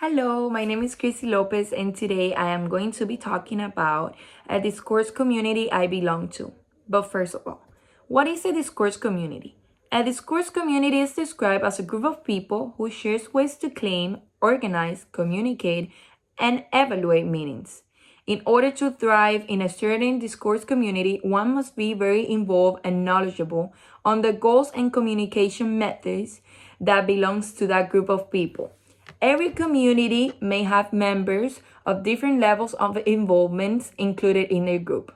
Hello, my name is Chrissy Lopez, and today I am going to be talking about a discourse community I belong to. But first of all, what is a discourse community? A discourse community is described as a group of people who shares ways to claim, organize, communicate, and evaluate meanings. In order to thrive in a certain discourse community, one must be very involved and knowledgeable on the goals and communication methods that belongs to that group of people. Every community may have members of different levels of involvement included in their group.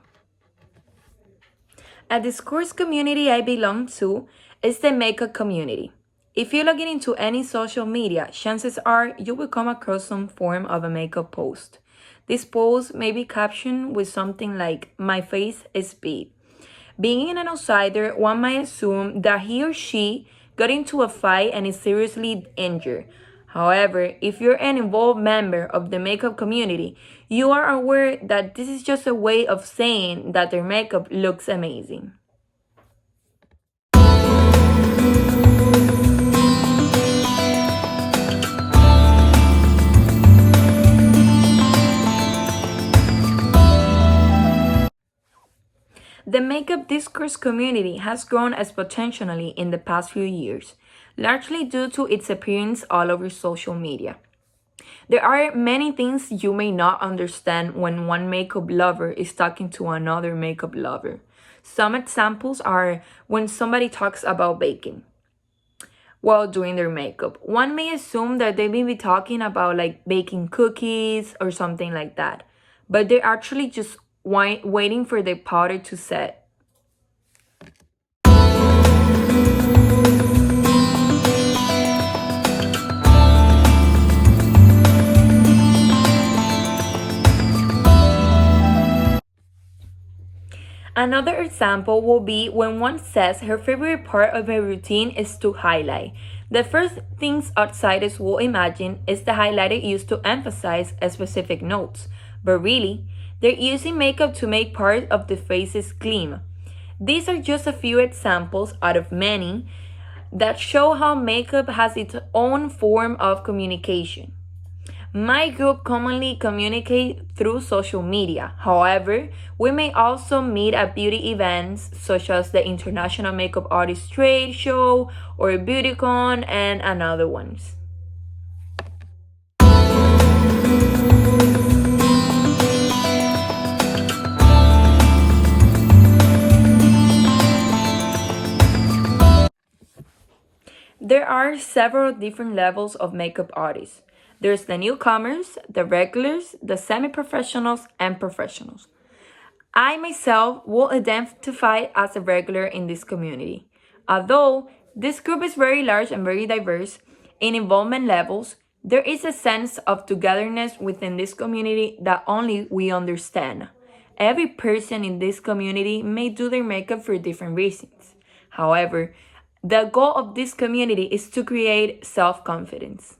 A discourse community I belong to is the makeup community. If you log in into any social media, chances are you will come across some form of a makeup post. This post may be captioned with something like, "My face is big." Being an outsider, one might assume that he or she got into a fight and is seriously injured. However, if you're an involved member of the makeup community, you are aware that this is just a way of saying that their makeup looks amazing. The makeup discourse community has grown exponentially in the past few years, largely due to its appearance all over social media. There are many things you may not understand when one makeup lover is talking to another makeup lover. Some examples are when somebody talks about baking while doing their makeup. One may assume that they may be talking about like baking cookies or something like that, but they're actually just waiting for the powder to set. Another example will be when one says her favorite part of her routine is to highlight. The first things outsiders will imagine is the highlighter used to emphasize a specific notes, but really, they're using makeup to make part of the faces gleam. These are just a few examples out of many that show how makeup has its own form of communication. My group commonly communicate through social media. However, we may also meet at beauty events such as the International Makeup Artist Trade Show or BeautyCon and another ones. There are several different levels of makeup artists. There's the newcomers, the regulars, the semi-professionals, and professionals. I myself will identify as a regular in this community. Although this group is very large and very diverse in involvement levels, there is a sense of togetherness within this community that only we understand. Every person in this community may do their makeup for different reasons. However, the goal of this community is to create self-confidence.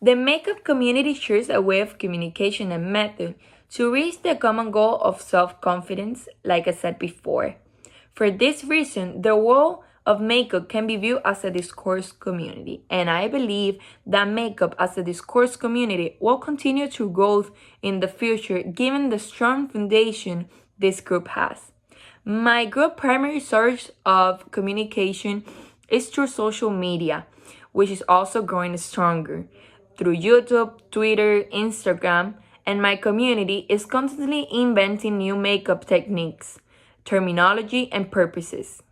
The makeup community shares a way of communication and method to reach the common goal of self-confidence, like I said before. For this reason, the world of makeup can be viewed as a discourse community, and I believe that makeup as a discourse community will continue to grow in the future given the strong foundation this group has. My group primary source of communication is through social media, which is also growing stronger through YouTube, Twitter, Instagram, and my community is constantly inventing new makeup techniques, terminology, and purposes.